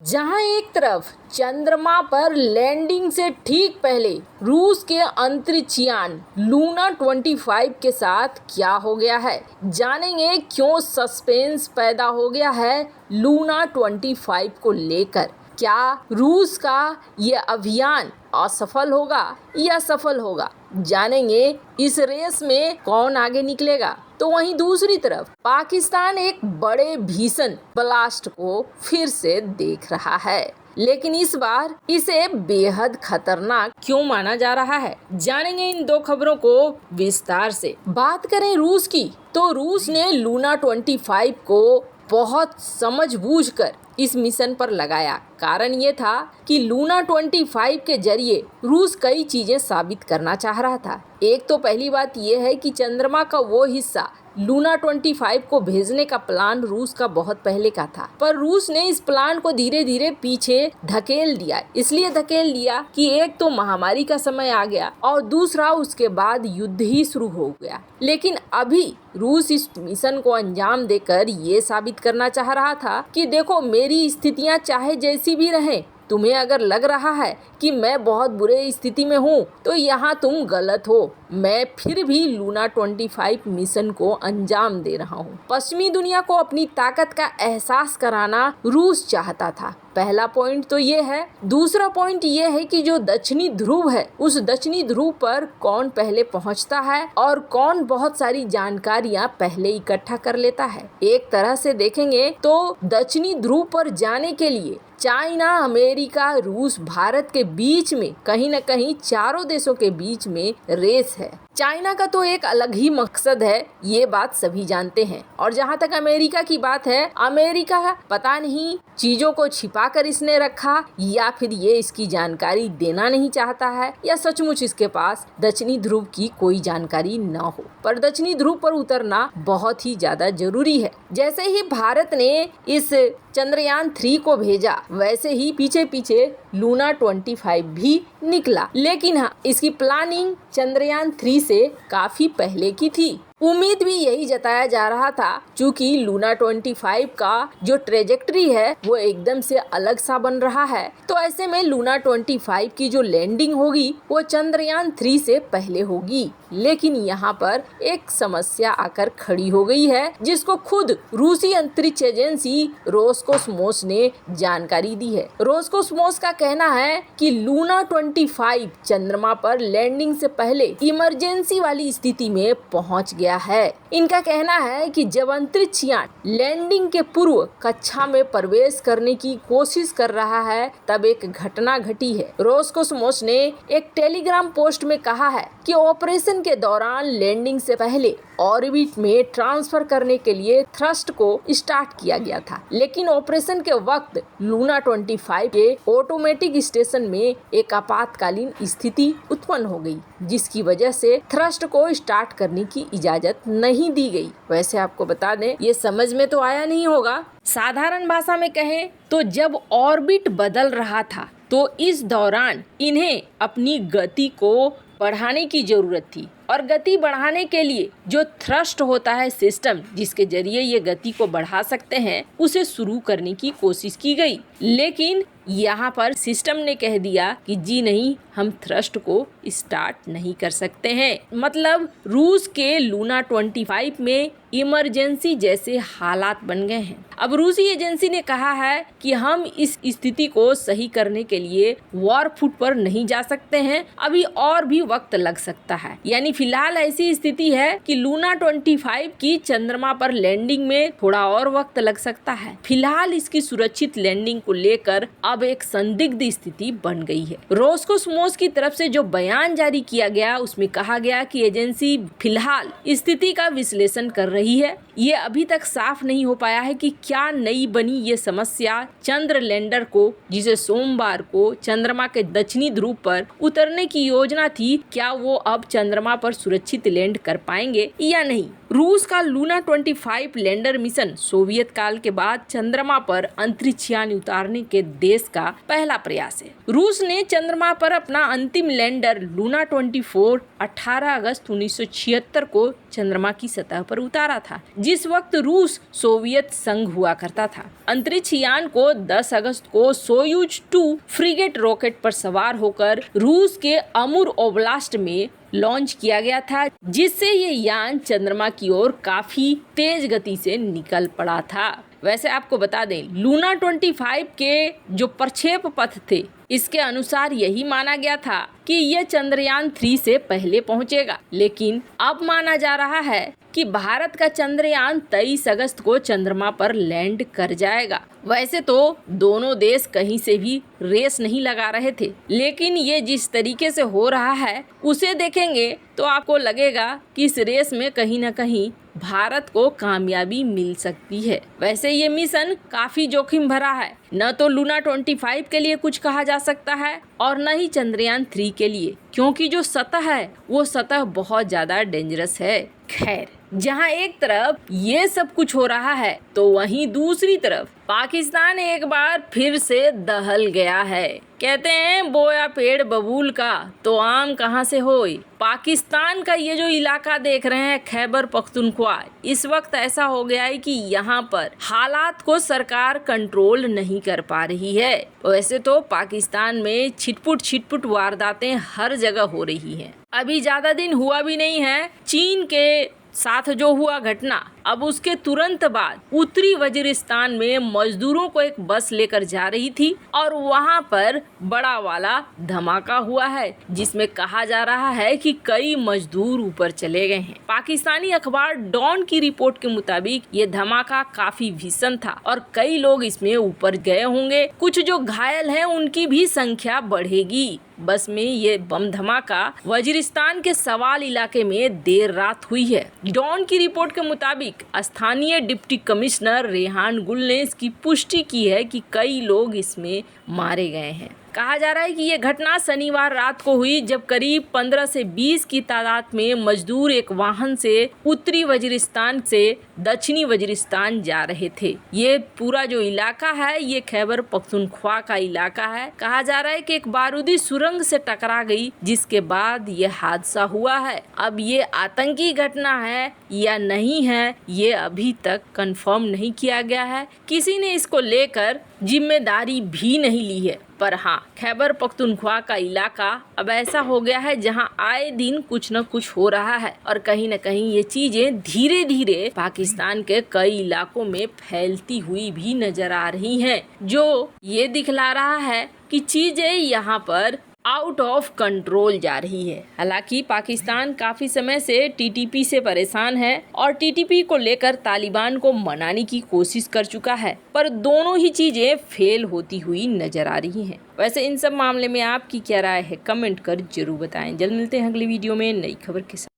जहां एक तरफ चंद्रमा पर लैंडिंग से ठीक पहले रूस के अंतरिक्ष यान लूना 25 के साथ क्या हो गया है, जानेंगे क्यों सस्पेंस पैदा हो गया है लूना 25 को लेकर। क्या रूस का ये अभियान असफल होगा या सफल होगा, जानेंगे इस रेस में कौन आगे निकलेगा। तो वहीं दूसरी तरफ पाकिस्तान एक बड़े भीषण ब्लास्ट को फिर से देख रहा है, लेकिन इस बार इसे बेहद खतरनाक क्यों माना जा रहा है, जानेंगे इन दो खबरों को विस्तार से। बात करें रूस की, तो रूस ने लूना 25 को बहुत समझबूझकर इस मिशन पर लगाया। कारण ये था कि लूना 25 के जरिए रूस कई चीजें साबित करना चाह रहा था। एक तो पहली बात यह है कि चंद्रमा का वो हिस्सा लूना 25 को भेजने का प्लान रूस का बहुत पहले का था, पर रूस ने इस प्लान को धीरे धीरे पीछे धकेल दिया। इसलिए धकेल दिया कि एक तो महामारी का समय आ गया और दूसरा उसके बाद युद्ध ही शुरू हो गया। लेकिन अभी रूस इस मिशन को अंजाम देकर ये साबित करना चाह रहा था कि देखो, मेरी स्थितियां चाहे जैसी भी रहें, तुम्हें अगर लग रहा है कि मैं बहुत बुरे स्थिति में हूँ तो यहाँ तुम गलत हो। मैं फिर भी लूना 25 मिशन को अंजाम दे रहा हूँ। पश्चिमी दुनिया को अपनी ताकत का एहसास कराना रूस चाहता था। पहला पॉइंट तो ये है। दूसरा पॉइंट ये है कि जो दक्षिणी ध्रुव है, उस दक्षिणी ध्रुव पर कौन पहले पहुंचता है और कौन बहुत सारी जानकारियां पहले इकट्ठा कर लेता है। एक तरह से देखेंगे तो दक्षिणी ध्रुव पर जाने के लिए चाइना, अमेरिका, रूस, भारत के बीच में कहीं न कहीं चारों देशों के बीच में रेस है। चाइना का तो एक अलग ही मकसद है, ये बात सभी जानते हैं। और जहाँ तक अमेरिका की बात है, अमेरिका पता नहीं चीजों को छिपा कर इसने रखा या फिर ये इसकी जानकारी देना नहीं चाहता है, या सचमुच इसके पास दक्षिणी ध्रुव की कोई जानकारी न हो। पर दक्षिणी ध्रुव पर उतरना बहुत ही ज्यादा जरूरी है। जैसे ही भारत ने इस चंद्रयान 3 को भेजा, वैसे ही पीछे पीछे लूना 25 भी निकला। लेकिन हाँ, इसकी प्लानिंग चंद्रयान 3 से काफी पहले की थी। उम्मीद भी यही जताया जा रहा था, क्योंकि लूना 25 का जो ट्रेजेक्ट्री है वो एकदम से अलग सा बन रहा है। तो ऐसे में लूना 25 की जो लैंडिंग होगी वो चंद्रयान 3 से पहले होगी। लेकिन यहाँ पर एक समस्या आकर खड़ी हो गई है, जिसको खुद रूसी अंतरिक्ष एजेंसी रोसकोसमोस ने जानकारी दी है। रोसकोसमोस का कहना है कि लूना 25 चंद्रमा पर लैंडिंग से पहले इमरजेंसी वाली स्थिति में पहुंच गया है। इनका कहना है कि जब अंतरिक्ष यान लैंडिंग के पूर्व कक्षा में प्रवेश करने की कोशिश कर रहा है, तब एक घटना घटी है। रोसकोसमोस ने एक टेलीग्राम पोस्ट में कहा है कि ऑपरेशन के दौरान लैंडिंग से पहले ऑर्बिट में ट्रांसफर करने के लिए थ्रस्ट को स्टार्ट किया गया था, लेकिन ऑपरेशन के वक्त लूना 25 के ऑटोमेटिक स्टेशन में एक आपातकालीन स्थिति उत्पन्न हो गई, जिसकी वजह से थ्रस्ट को स्टार्ट करने की इजाजत नहीं दी गई। वैसे आपको बता दें, ये समझ में तो आया नहीं होगा। साधारण भाषा में कहें तो जब ऑर्बिट बदल रहा था, तो इस दौरान इन्हें अपनी गति को बढ़ाने की जरूरत थी, और गति बढ़ाने के लिए जो थ्रस्ट होता है सिस्टम, जिसके जरिए ये गति को बढ़ा सकते हैं, उसे शुरू करने की कोशिश की गई। लेकिन यहाँ पर सिस्टम ने कह दिया कि जी नहीं, हम थ्रस्ट को स्टार्ट नहीं कर सकते हैं। मतलब रूस के लूना 25 में इमरजेंसी जैसे हालात बन गए हैं। अब रूसी एजेंसी ने कहा है कि हम इस स्थिति को सही करने के लिए वॉर फुट पर नहीं जा सकते हैं, अभी और भी वक्त लग सकता है। यानी फिलहाल ऐसी स्थिति है कि लूना 25 की चंद्रमा पर लैंडिंग में थोड़ा और वक्त लग सकता है। फिलहाल इसकी सुरक्षित लैंडिंग को लेकर अब एक संदिग्ध स्थिति बन गई है। रोसकोसमोस की तरफ से जो बयान जारी किया गया, उसमें कहा गया कि एजेंसी फिलहाल स्थिति का विश्लेषण कर रही है। ये अभी तक साफ नहीं हो पाया है कि क्या नई बनी ये समस्या चंद्र लैंडर को, जिसे सोमवार को चंद्रमा के दक्षिणी ध्रुव पर उतरने की योजना थी, क्या वो अब चंद्रमा पर सुरक्षित लैंड कर पाएंगे या नहीं। रूस का लूना 25 लैंडर मिशन सोवियत काल के बाद चंद्रमा पर अंतरिक्ष यान उतारने के देश का पहला प्रयास है। रूस ने चंद्रमा पर अपना अंतिम लैंडर लूना 24 18 अगस्त 1976 को चंद्रमा की सतह पर उतारा था, जिस वक्त रूस सोवियत संघ हुआ करता था। अंतरिक्ष यान को 10 अगस्त को सोयूज 2 फ्रिगेट रॉकेट पर सवार होकर रूस के अमूर ओब्लास्ट में लॉन्च किया गया था, जिससे ये यान चंद्रमा की ओर काफी तेज गति से निकल पड़ा था। वैसे आपको बता दें, लूना 25 के जो प्रक्षेप पथ थे, इसके अनुसार यही माना गया था कि यह चंद्रयान 3 से पहले पहुंचेगा, लेकिन अब माना जा रहा है कि भारत का चंद्रयान 23 अगस्त को चंद्रमा पर लैंड कर जाएगा। वैसे तो दोनों देश कहीं से भी रेस नहीं लगा रहे थे, लेकिन ये जिस तरीके से हो रहा है उसे देखेंगे तो आपको लगेगा कि इस रेस में कहीं ना कहीं भारत को कामयाबी मिल सकती है। वैसे ये मिशन काफी जोखिम भरा है, न तो लूना 25 के लिए कुछ कहा जा सकता है और न ही चंद्रयान 3 के लिए, क्योंकि जो सतह है वो सतह बहुत ज्यादा डेंजरस है। खैर, जहां एक तरफ ये सब कुछ हो रहा है तो वहीं दूसरी तरफ पाकिस्तान एक बार फिर से दहल गया है। कहते हैं बोया पेड़ बबूल का तो आम कहां से होए। पाकिस्तान का ये जो इलाका देख रहे हैं खैबर पख्तूनख्वा, इस वक्त ऐसा हो गया है कि यहाँ पर हालात को सरकार कंट्रोल नहीं कर पा रही है। वैसे तो पाकिस्तान में छिटपुट वारदातें हर जगह हो रही हैं। अभी ज्यादा दिन हुआ भी नहीं है चीन के साथ जो हुआ घटना, अब उसके तुरंत बाद उत्तरी वजीरिस्तान में मजदूरों को एक बस लेकर जा रही थी और वहां पर बड़ा वाला धमाका हुआ है, जिसमें कहा जा रहा है कि कई मजदूर ऊपर चले गए हैं। पाकिस्तानी अखबार डॉन की रिपोर्ट के मुताबिक ये धमाका काफी भीषण था और कई लोग इसमें ऊपर गए होंगे। कुछ जो घायल हैं उनकी भी संख्या बढ़ेगी। बस में ये बम धमाका वजीरिस्तान के सवाल इलाके में देर रात हुई है। डॉन की रिपोर्ट के मुताबिक स्थानीय डिप्टी कमिश्नर रेहान गुल ने इसकी पुष्टि की है कि कई लोग इसमें मारे गए हैं। कहा जा रहा है कि ये घटना शनिवार रात को हुई, जब करीब 15 से 20 की तादाद में मजदूर एक वाहन से उत्तरी वजीरिस्तान से दक्षिणी वजीरिस्तान जा रहे थे। ये पूरा जो इलाका है ये खैबर पख्तूनख्वा का इलाका है। कहा जा रहा है कि एक बारूदी सुरंग से टकरा गई, जिसके बाद ये हादसा हुआ है। अब ये आतंकी घटना है या नहीं है ये अभी तक कंफर्म नहीं किया गया है। किसी ने इसको लेकर जिम्मेदारी भी नहीं ली है। पर हाँ, खैबर पख्तूनख्वा का इलाका अब ऐसा हो गया है जहां आए दिन कुछ न कुछ हो रहा है और कहीं न कहीं ये चीजें धीरे धीरे पाकिस्तान के कई इलाकों में फैलती हुई भी नजर आ रही हैं, जो ये दिखला रहा है कि चीजें यहाँ पर आउट ऑफ कंट्रोल जा रही है। हालांकि पाकिस्तान काफी समय से टीटीपी से परेशान है और टीटीपी को लेकर तालिबान को मनाने की कोशिश कर चुका है, पर दोनों ही चीजें फेल होती हुई नजर आ रही हैं। वैसे इन सब मामले में आपकी क्या राय है, कमेंट कर जरूर बताएं। जल्द मिलते हैं अगली वीडियो में नई खबर के साथ।